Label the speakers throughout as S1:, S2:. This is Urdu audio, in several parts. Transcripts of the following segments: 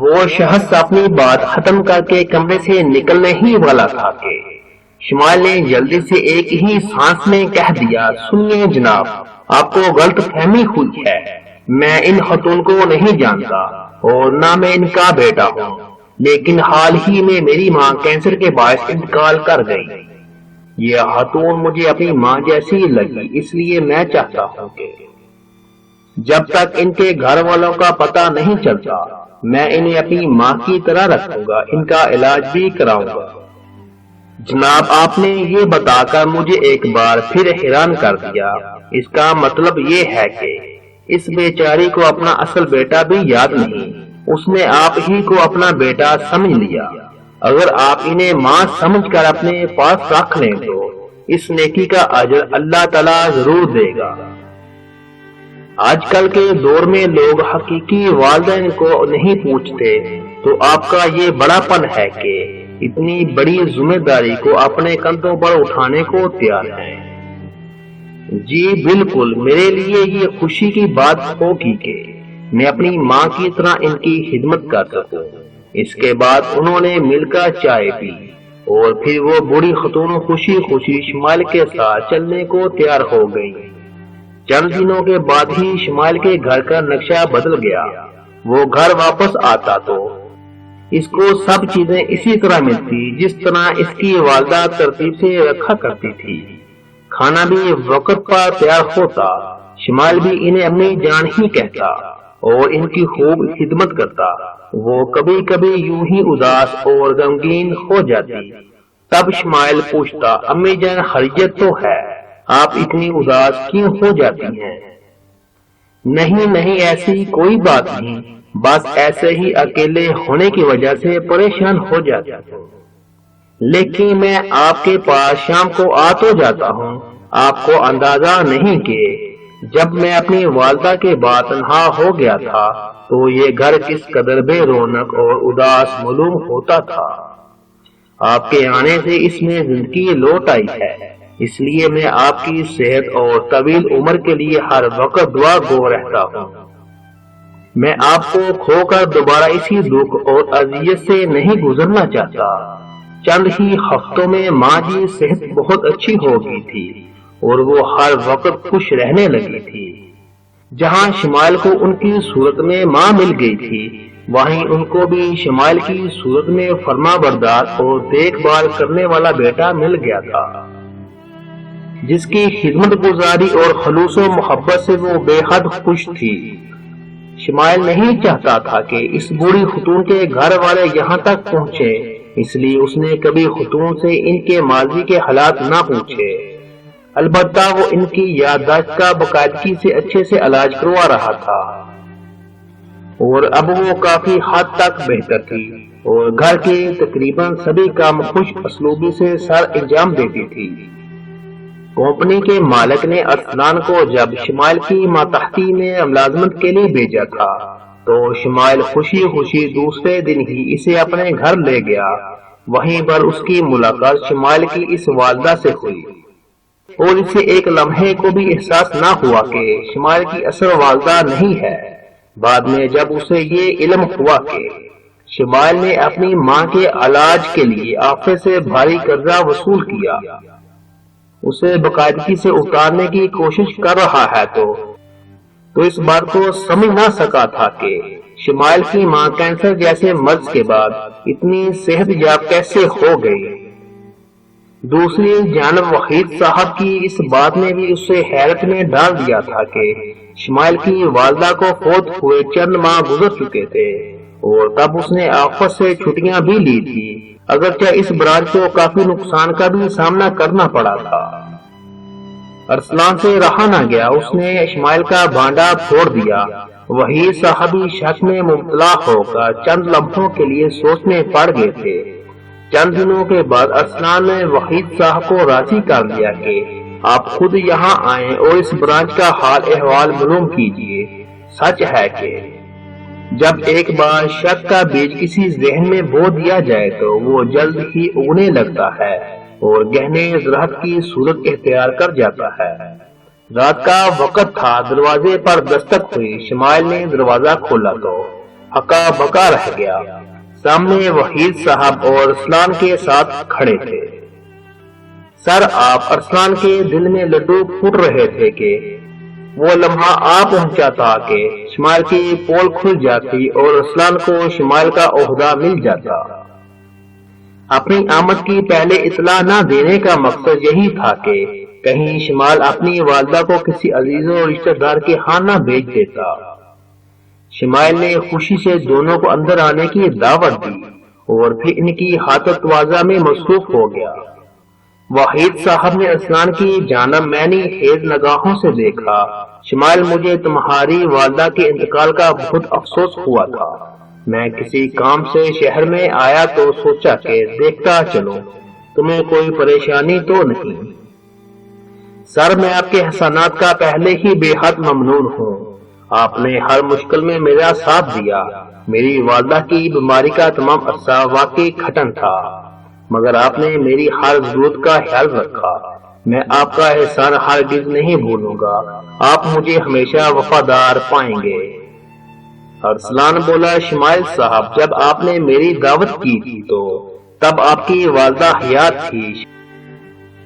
S1: وہ شخص اپنی بات ختم کر کے کمرے سے نکلنے ہی والا تھا کہ شمائل نے جلدی سے ایک ہی سانس میں کہہ دیا، سنیے جناب، آپ کو غلط فہمی ہوئی ہے، میں ان خاتون کو نہیں جانتا اور نہ میں ان کا بیٹا ہوں، لیکن حال ہی میں میری ماں کینسر کے باعث انتقال کر گئی۔ یہ خاتون مجھے اپنی ماں جیسی لگی، اس لیے میں چاہتا ہوں کہ جب تک ان کے گھر والوں کا پتہ نہیں چلتا میں انہیں اپنی ماں کی طرح رکھوں گا، ان کا علاج بھی کراؤں گا۔ جناب، آپ نے یہ بتا کر مجھے ایک بار پھر حیران کر دیا، اس کا مطلب یہ ہے کہ اس بیچاری کو اپنا اصل بیٹا بھی یاد نہیں، اس نے آپ ہی کو اپنا بیٹا سمجھ لیا۔ اگر آپ انہیں ماں سمجھ کر اپنے پاس رکھ لیں تو اس نیکی کا اجر اللہ تعالیٰ ضرور دے گا۔ آج کل کے دور میں لوگ حقیقی والدین کو نہیں پوچھتے، تو آپ کا یہ بڑا پن ہے کہ اتنی بڑی ذمہ داری کو اپنے کندھوں پر اٹھانے کو تیار ہیں۔ جی بالکل، میرے لیے یہ خوشی کی بات ہوگی کہ میں اپنی ماں کی طرح ان کی خدمت کر سکوں۔ اس کے بعد انہوں نے مل کر چائے پی اور پھر وہ بوڑھی خاتون خوشی خوشی شمائل کے ساتھ چلنے کو تیار ہو گئی۔ چند دنوں کے بعد ہی شمائل کے گھر کا نقشہ بدل گیا۔ وہ گھر واپس آتا تو اس کو سب چیزیں اسی طرح ملتی جس طرح اس کی والدہ ترتیب سے رکھا کرتی تھی۔ کھانا بھی وقت پر تیار ہوتا، شمائل بھی انہیں امی جان ہی کہتا اور ان کی خوب خدمت کرتا۔ وہ کبھی کبھی یوں ہی اداس اور غمگین ہو جاتی، تب شمائل پوچھتا، امی جان خیریت تو ہے؟ آپ اتنی اداس کیوں ہو جاتی ہیں؟ نہیں ایسی کوئی بات نہیں، بس ایسے ہی اکیلے ہونے کی وجہ سے پریشان ہو جاتا ہوں، لیکن میں آپ کے پاس شام کو آ تو جاتا ہوں۔ آپ کو اندازہ نہیں کہ جب میں اپنی والدہ کے بعد تنہا ہو گیا تھا تو یہ گھر کس قدر بے رونق اور اداس معلوم ہوتا تھا۔ آپ کے آنے سے اس میں زندگی لوٹ آئی ہے، اس لیے میں آپ کی صحت اور طویل عمر کے لیے ہر وقت دعا گو رہتا ہوں۔ میں آپ کو کھو کر دوبارہ اسی دکھ اور اذیت سے نہیں گزرنا چاہتا۔ چند ہی ہفتوں میں ماں جی صحت بہت اچھی ہو گئی تھی اور وہ ہر وقت خوش رہنے لگی تھی۔ جہاں شمائل کو ان کی صورت میں ماں مل گئی تھی، وہیں ان کو بھی شمائل کی صورت میں فرما بردار اور دیکھ بھال کرنے والا بیٹا مل گیا تھا، جس کی خدمت گزاری اور خلوص و محبت سے وہ بے حد خوش تھی۔ شمائل نہیں چاہتا تھا کہ اس بوڑھی خاتون کے گھر والے یہاں تک پہنچے، اس لیے اس نے کبھی خاتون سے ان کے ماضی کے حالات نہ پوچھے۔ البتہ وہ ان کی یادداشت کا باقاعدگی سے اچھے سے علاج کروا رہا تھا اور اب وہ کافی حد تک بہتر تھی اور گھر کے تقریباً سبھی کام خوش اسلوبی سے سر انجام دیتی تھی۔ کمپنی کے مالک نے ارسلان کو جب شمائل کی ماتحتی میں ملازمت کے لیے بھیجا تھا تو شمائل خوشی خوشی دوسرے دن ہی اسے اپنے گھر لے گیا۔ وہیں پر اس کی ملاقات شمائل کی اس والدہ سے ہوئی اور اسے ایک لمحے کو بھی احساس نہ ہوا کہ شمائل کی اصل والدہ نہیں ہے۔ بعد میں جب اسے یہ علم ہوا کہ شمائل نے اپنی ماں کے علاج کے لیے آفے سے بھاری قرضہ وصول کیا، اسے باقاعدگی سے اتارنے کی کوشش کر رہا ہے تو اس بات کو سمجھ نہ سکا تھا کہ شمائل کی ماں کینسر جیسے مرض کے بعد اتنی صحت یاب کیسے ہو گئی۔ دوسری جانب وحید صاحب کی اس بات نے بھی اسے حیرت میں ڈال دیا تھا کہ شمائل کی والدہ کو فوت ہوئے چند ماہ گزر چکے تھے اور تب اس نے آفت سے چھٹیاں بھی لی تھی، اگرچہ اس برانچ کو کافی نقصان کا بھی سامنا کرنا پڑا تھا۔ ارسلان سے رہا نہ گیا، اس نے شمائل کا بھانڈا پھوڑ دیا۔ وحید صاحبی شک میں مبتلا ہو کر چند لمحوں کے لیے سوچنے پڑ گئے تھے۔ چند دنوں کے بعد ارسلان نے وحید صاحب کو راضی کر دیا کہ آپ خود یہاں آئیں اور اس برانچ کا حال احوال معلوم کیجیے۔ سچ ہے کہ جب ایک بار شک کا بیج کسی ذہن میں بو دیا جائے تو وہ جلد ہی اگنے لگتا ہے اور گہنے زراعت کی صورت اختیار کر جاتا ہے۔ رات کا وقت تھا، دروازے پر دستک ہوئی۔ شمائل نے دروازہ کھولا تو ہکا بکا رہ گیا۔ سامنے وحید صاحب اور ارسلان کے ساتھ کھڑے تھے۔ سر، آپ ارسلان کے دل میں لڈو پھوٹ رہے تھے کہ وہ لمحہ آ پہنچا تھا کہ شمائل کی پول کھل جاتی اور ارسلان کو شمائل کا عہدہ مل جاتا۔ اپنی آمد کی پہلے اطلاع نہ دینے کا مقصد یہی تھا کہ کہیں شمائل اپنی والدہ کو کسی عزیز و رشتہ دار کے ہاں نہ بھیج دیتا۔ شمائل نے خوشی سے دونوں کو اندر آنے کی دعوت دی اور پھر ان کی حاطت توازہ میں مصروف ہو گیا۔ وحید صاحب نے ارسلان کی جانب معنی خیز نگاہوں سے دیکھا۔ شمائل، مجھے تمہاری والدہ کے انتقال کا بہت افسوس ہوا تھا۔ میں کسی کام سے شہر میں آیا تو سوچا کہ دیکھتا چلوں، تمہیں کوئی پریشانی تو نہیں؟ سر، میں آپ کے احسانات کا پہلے ہی بے حد ممنون ہوں۔ آپ نے ہر مشکل میں میرا ساتھ دیا۔ میری والدہ کی بیماری کا تمام عرصہ واقعی کھٹن تھا، مگر آپ نے میری ہر ضرورت کا خیال رکھا۔ میں آپ کا احسان ہرگز نہیں بھولوں گا۔ آپ مجھے ہمیشہ وفادار پائیں گے۔ ارسلان بولا، شمائل صاحب، جب آپ نے میری دعوت کی تھی تو تب آپ کی والدہ حیات تھی۔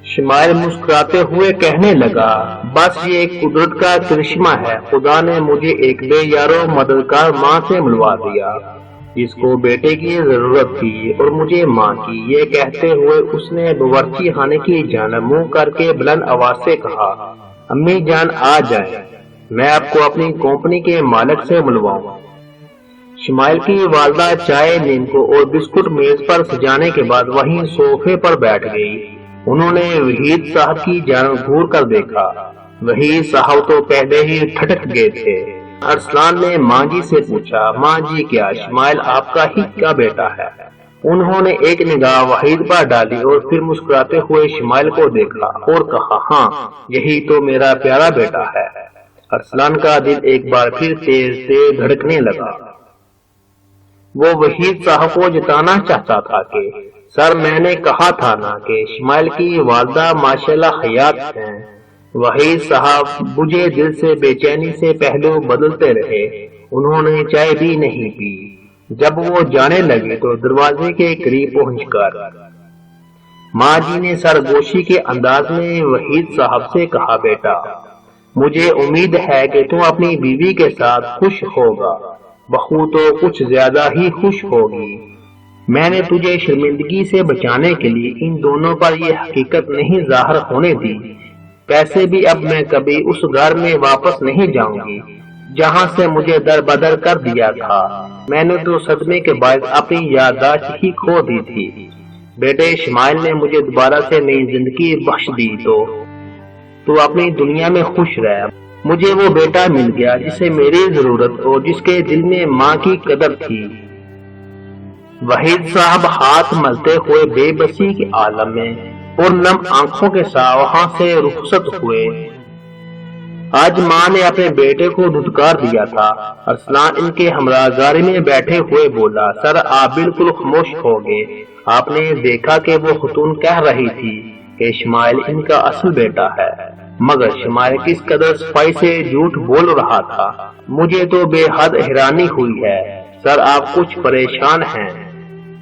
S1: شمائل مسکراتے ہوئے کہنے لگا، بس یہ ایک قدرت کا کرشمہ ہے۔ خدا نے مجھے ایک بے یارو مددگار ماں سے ملوا دیا جس کو بیٹے کی ضرورت تھی، اور مجھے ماں کی۔ یہ کہتے ہوئے اس نے باورچی خانے کی جانب منہ کر کے بلند آواز سے کہا، امی جان آ جائیں، میں آپ کو اپنی کمپنی کے مالک سے ملواؤں۔ شمائل کی والدہ چائے، نیمکو اور بسکٹ میز پر سجانے کے بعد وہیں صوفے پر بیٹھ گئی۔ انہوں نے وحید صاحب کی جانب گھور کر دیکھا۔ وحید صاحب تو پہلے ہی ٹھٹک گئے تھے۔ ارسلان نے ماں جی سے پوچھا، ماں جی، کیا شمائل آپ کا ہی کا بیٹا ہے؟ انہوں نے ایک نگاہ وحید پر ڈالی اور پھر مسکراتے ہوئے شمائل کو دیکھا اور کہا، ہاں، یہی تو میرا پیارا بیٹا ہے۔ ارسلان کا دل ایک بار پھر تیز تیز دھڑکنے لگا۔ وہ وحید صاحب کو جتانا چاہتا تھا کہ سر، میں نے کہا تھا نا کہ شمائل کی والدہ ماشاءاللہ حیات ہیں۔ وحید صاحب بجھے دل سے بے چینی سے پہلو بدلتے رہے۔ انہوں نے چائے بھی نہیں پی۔ جب وہ جانے لگے تو دروازے کے قریب پہنچ کر ماں جی نے سرگوشی کے انداز میں وحید صاحب سے کہا، بیٹا، مجھے امید ہے کہ تم اپنی بیوی کے ساتھ خوش ہوگا۔ بہو تو کچھ زیادہ ہی خوش ہوگی۔ میں نے تجھے شرمندگی سے بچانے کے لیے ان دونوں پر یہ حقیقت نہیں ظاہر ہونے دی۔ پیسے بھی اب میں کبھی اس گھر میں واپس نہیں جاؤں گی جہاں سے مجھے در بدر کر دیا تھا۔ میں نے تو صدمے کے باعث اپنی یادداشت ہی کھو دی تھی۔ بیٹے، شمائل نے مجھے دوبارہ سے نئی زندگی بخش دی تو اپنی دنیا میں خوش رہ۔ مجھے وہ بیٹا مل گیا جسے میری ضرورت اور جس کے دل میں ماں کی قدر تھی۔ وحید صاحب ہاتھ ملتے ہوئے بے بسی کے عالم میں اور نم آنکھوں کے ساتھ وہاں سے رخصت ہوئے۔ آج ماں نے اپنے بیٹے کو دھتکار دیا تھا۔ ارسلان ان کے ہمراہ گاڑی میں بیٹھے ہوئے بولا، سر، آپ بالکل خاموش ہو گئے۔ آپ نے دیکھا کہ وہ خاتون کہہ رہی تھی کہ شمائل ان کا اصل بیٹا ہے، مگر شمائل کس قدر صفائی سے جھوٹ بول رہا تھا۔ مجھے تو بے حد حیرانی ہوئی ہے۔ سر، آپ کچھ پریشان ہیں؟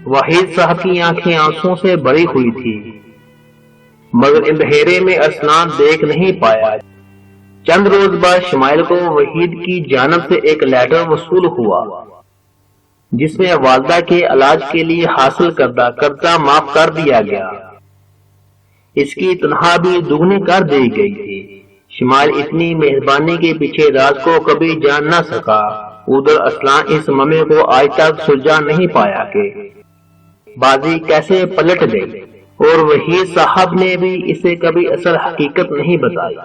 S1: وحید صاحب کی آنکھیں آنسوں سے بھری ہوئی تھی، مگر اندھیرے میں ارسلان دیکھ نہیں پایا۔ چند روز بعد شمائل کو وحید کی جانب سے ایک لیٹر وصول ہوا جس میں والدہ کے علاج کے لیے حاصل کردہ قرضہ معاف کر دیا گیا۔ اس کی تنخواہ بھی دگنی کر دی گئی تھی۔ شمائل اتنی مہربانی کے پیچھے راز کو کبھی جان نہ سکا۔ ادھر ارسلان اس معاملے کو آج تک سلجھا نہیں پایا کہ بازی کیسے پلٹ گئی، اور وحید صاحب نے بھی اسے کبھی اصل حقیقت نہیں بتائی۔